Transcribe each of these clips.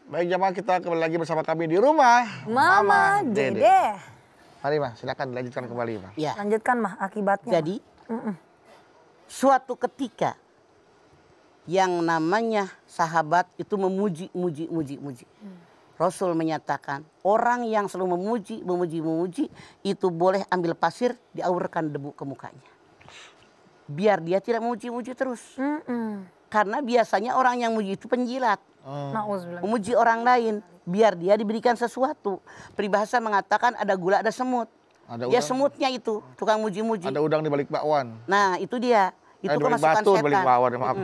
Baik jamaah, kita kembali lagi bersama kami di rumah Mama Dede. Mari Mah, silakan dilanjutkan kembali Mah. Ya. Lanjutkan Mah akibatnya. Jadi suatu ketika yang namanya sahabat itu memuji. Rasul menyatakan orang yang selalu memuji itu boleh ambil pasir diaurkan debu ke mukanya. Biar dia tidak memuji terus. Karena biasanya orang yang memuji itu penjilat. Memuji orang lain biar dia diberikan sesuatu. Peribahasa mengatakan ada gula ada semut. Dia semutnya itu tukang muji-muji. Ada udang di balik bakwan. Nah itu dia. Itu kemasukan setan. Balik bakwan, maaf.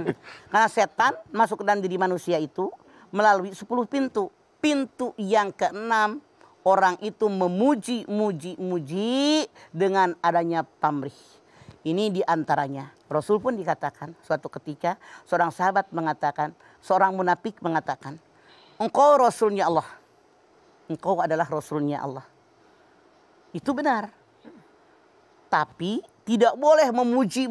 Karena setan masuk ke dalam diri manusia itu melalui 10 pintu. Pintu yang ke-6 orang itu memuji dengan adanya pamrih. Ini diantaranya. Rasul pun dikatakan suatu ketika seorang sahabat mengatakan, seorang munafik mengatakan, engkau Rasulnya Allah. Engkau adalah Rasulnya Allah. Itu benar. Tapi tidak boleh memuji.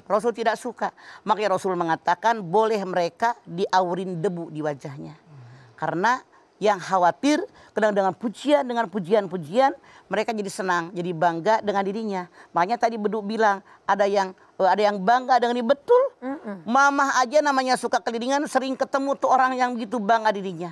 Rasul tidak suka. Makanya Rasul mengatakan boleh mereka diaurin debu di wajahnya. Karena yang khawatir dengan pujian mereka jadi senang, jadi bangga dengan dirinya. Makanya tadi Beduk bilang ada yang bangga dengan diri. Betul. Mamah aja namanya suka kelilingan sering ketemu tuh orang yang begitu bangga dirinya.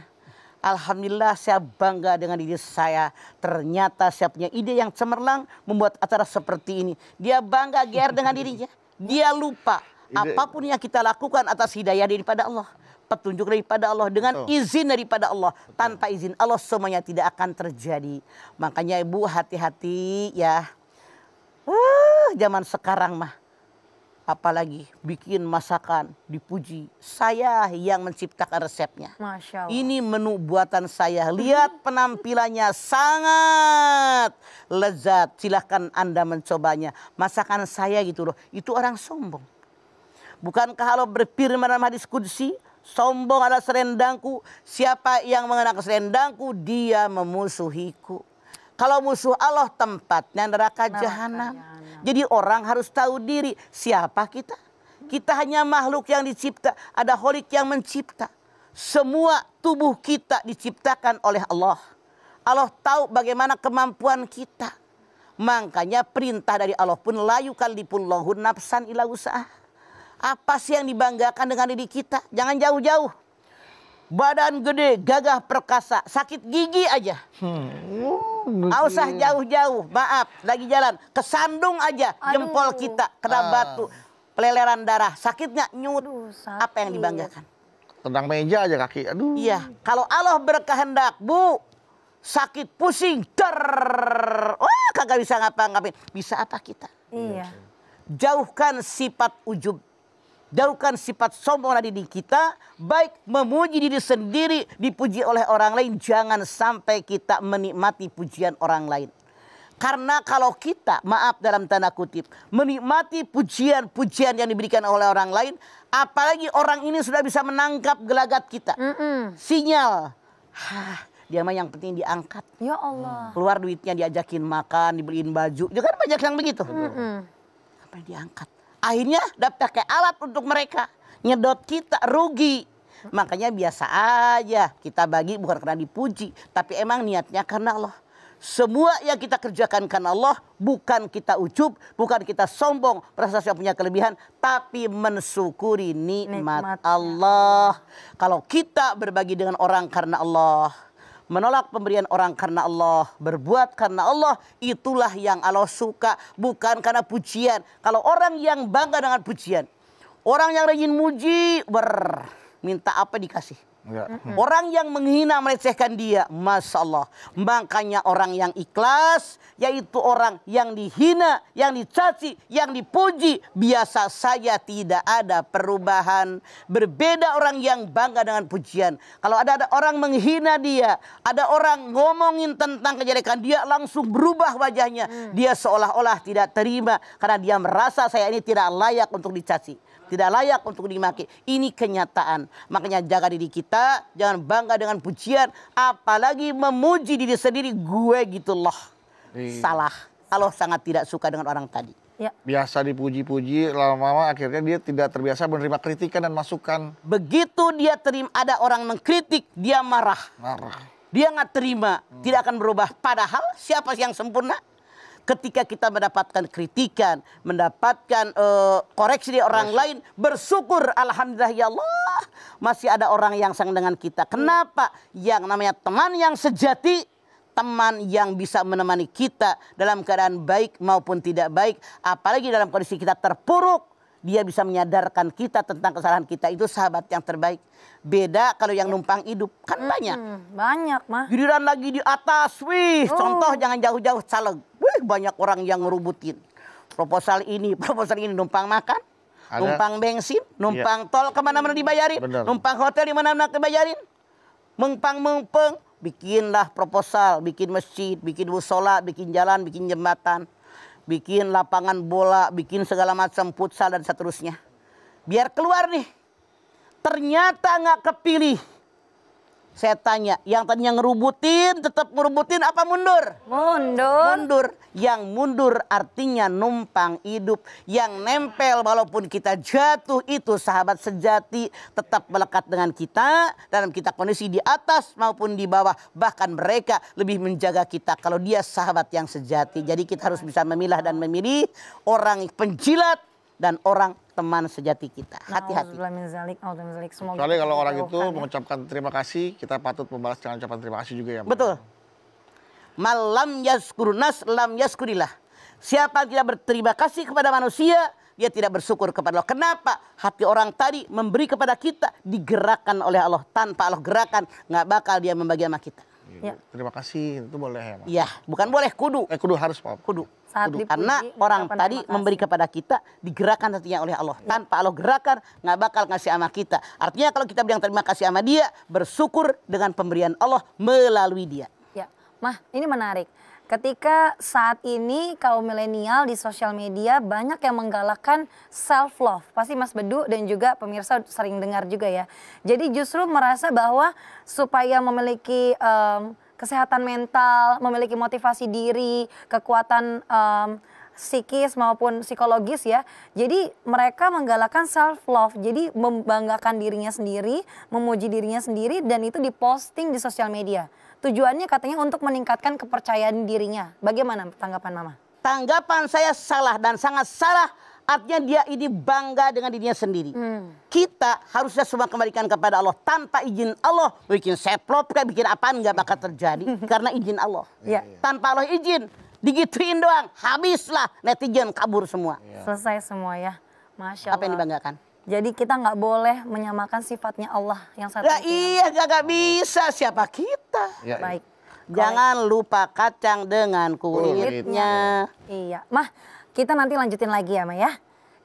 Alhamdulillah saya bangga dengan diri saya. Ternyata saya punya ide yang cemerlang membuat acara seperti ini. Dia bangga GR dengan dirinya. Dia lupa apapun yang kita lakukan atas hidayah daripada Allah. Petunjuk daripada Allah dengan izin daripada Allah. Tanpa izin Allah semuanya tidak akan terjadi. Makanya ibu hati-hati ya. Zaman sekarang mah. Apalagi bikin masakan dipuji. Saya yang menciptakan resepnya. Masya Allah. Ini menu buatan saya. Lihat penampilannya sangat lezat. Silahkan Anda mencobanya. Masakan saya gitu loh. Itu orang sombong. Bukankah kalau berfirman dalam hadis qudsi, sombong adalah selendangku. Siapa yang mengenakan selendangku, dia memusuhiku. Kalau musuh Allah tempatnya neraka jahanam. Jadi orang harus tahu diri. Siapa kita? Kita hanya makhluk yang dicipta. Ada Khalik yang mencipta. Semua tubuh kita diciptakan oleh Allah. Allah tahu bagaimana kemampuan kita. Makanya perintah dari Allah pun la yukallifullahu nafsan illa wus'aha. Apa sih yang dibanggakan dengan diri kita? Jangan jauh-jauh. Badan gede, gagah perkasa, sakit gigi aja. Nggak usah jauh-jauh, maaf, lagi jalan. Kesandung aja jempol kita, kena batu, peleleran darah. Sakit nggak? Nyut. Apa yang dibanggakan? Tendang meja aja kaki, aduh. Iya, kalau Allah berkehendak, Bu, sakit pusing, wah kagak bisa ngapa-ngapain. Bisa apa kita? Iya. Jauhkan sifat ujub. Jauhkan sifat sombong dari diri kita. Baik memuji diri sendiri, dipuji oleh orang lain. Jangan sampai kita menikmati pujian orang lain. Karena kalau kita, maaf dalam tanda kutip, menikmati pujian yang diberikan oleh orang lain. Apalagi orang ini sudah bisa menangkap gelagat kita. Sinyal. Dia mah yang penting diangkat. Ya Allah. Keluar duitnya diajakin makan, dibeliin baju. Itu kan banyak yang begitu. Apa yang diangkat? Akhirnya dapat pakai alat untuk mereka. Nyedot kita, rugi. Makanya biasa aja kita bagi bukan karena dipuji. Tapi emang niatnya karena Allah. Semua yang kita kerjakan karena Allah. Bukan kita ujub, bukan kita sombong. Merasa saya punya kelebihan. Tapi mensyukuri nikmat Allah. Kalau kita berbagi dengan orang karena Allah. Menolak pemberian orang karena Allah. Berbuat karena Allah. Itulah yang Allah suka. Bukan karena pujian. Kalau orang yang bangga dengan pujian. Orang yang rajin muji. Minta apa dikasih. Orang yang menghina melecehkan dia. Masya Allah. Makanya orang yang ikhlas. Yaitu orang yang dihina. Yang dicaci. Yang dipuji. Biasa saja tidak ada perubahan. Berbeda orang yang bangga dengan pujian. Kalau ada orang menghina dia. Ada orang ngomongin tentang kejelekan dia. Langsung berubah wajahnya. Dia seolah-olah tidak terima. Karena dia merasa saya ini tidak layak untuk dicaci. Tidak layak untuk dimaki. Ini kenyataan. Makanya jaga diri kita. Jangan bangga dengan pujian. Apalagi memuji diri sendiri. Gue gitu loh. Salah. Allah sangat tidak suka dengan orang tadi. Ya. Biasa dipuji-puji, lama-lama akhirnya dia tidak terbiasa menerima kritikan dan masukan. Begitu dia terima ada orang mengkritik, dia marah. Marah. Dia nggak terima, tidak akan berubah. Padahal siapa yang sempurna? Ketika kita mendapatkan kritikan, mendapatkan koreksi dari orang lain, bersyukur, alhamdulillah ya Allah, masih ada orang yang sayang dengan kita. Kenapa? Yang namanya teman yang sejati, teman yang bisa menemani kita dalam keadaan baik maupun tidak baik, apalagi dalam kondisi kita terpuruk, dia bisa menyadarkan kita tentang kesalahan kita. Itu sahabat yang terbaik. Beda kalau yang numpang hidup, kan banyak. Banyak mah. Giliran lagi di atas, wih, contoh jangan jauh-jauh caleg. Wih, banyak orang yang ngerubutin. Proposal ini numpang makan, Ada. numpang bensin, numpang tol kemana-mana dibayarin, Benar. numpang hotel di mana-mana dibayarin. Mengpang-mengpeng, bikinlah proposal, bikin masjid, bikin musola, bikin jalan, bikin jembatan, bikin lapangan bola, bikin segala macam futsal dan seterusnya. Biar keluar nih. Ternyata nggak kepilih. Saya tanya, yang tadinya ngerubutin, tetap ngerubutin apa mundur? Mundur. Mundur. Yang mundur artinya numpang hidup. Yang nempel walaupun kita jatuh itu sahabat sejati. Tetap melekat dengan kita. Dalam kita kondisi di atas maupun di bawah. Bahkan mereka lebih menjaga kita. Kalau dia sahabat yang sejati. Jadi kita harus bisa memilah dan memilih orang penjilat dan orang teman sejati kita. Hati-hati. Semoga Soalnya kalau orang itu dijauhkan ya. mengucapkan terima kasih, kita patut membalas dengan ucapan terima kasih juga ya. Mbak? Betul. Malam yaskurunas lam yaskurillah. Siapa yang tidak berterima kasih kepada manusia, dia tidak bersyukur kepada Allah. Kenapa? Hati orang tadi memberi kepada kita digerakkan oleh Allah. Tanpa Allah gerakan, nggak bakal dia membagi sama kita. Ya. Terima kasih, itu boleh ya, Mas? Iya, bukan boleh, kudu. Kudu harus, Pak. Kudu. Saat dipuji, Karena orang mengucapkan tadi terima kasih. memberi kepada kita digerakkan hatinya oleh Allah. Tanpa Allah gerakan nggak bakal ngasih sama kita. Artinya kalau kita bilang terima kasih sama dia, bersyukur dengan pemberian Allah melalui dia. Ya, Mah, ini menarik. Ketika saat ini kaum milenial di sosial media banyak yang menggalakkan self love. Pasti Mas Bedu dan juga pemirsa sering dengar juga ya. Jadi justru merasa bahwa supaya memiliki kesehatan mental, memiliki motivasi diri, kekuatan psikis maupun psikologis ya. Jadi mereka menggalakkan self love. Jadi membanggakan dirinya sendiri, memuji dirinya sendiri dan itu diposting di sosial media. Tujuannya katanya untuk meningkatkan kepercayaan dirinya. Bagaimana tanggapan Mama? Tanggapan saya salah dan sangat salah. Artinya dia ini bangga dengan dirinya sendiri. Kita harusnya semua kembalikan kepada Allah. Tanpa izin Allah, bikin seplop kayak bikin apaan nggak bakal terjadi. Karena izin Allah. Ya. Tanpa Allah izin, digituin doang, habislah netizen kabur semua. Selesai semua ya. Masya Allah. Apa yang dibanggakan? Jadi kita nggak boleh menyamakan sifatnya Allah yang satu. Ya iya, gak bisa. Siapa kita? Ya, Baik. Jangan lupa kacang dengan kulitnya. Iya. Mah, kita nanti lanjutin lagi ya, Ma ya.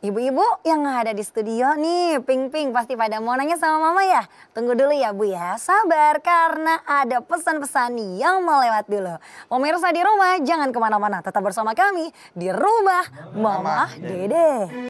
Ibu-ibu yang ada di studio nih, Ping pasti pada mau nanya sama Mama ya. Tunggu dulu ya Bu ya, sabar karena ada pesan-pesan yang melewat dulu. Pemirsa di rumah jangan kemana-mana, tetap bersama kami di Rumah Mama Dede.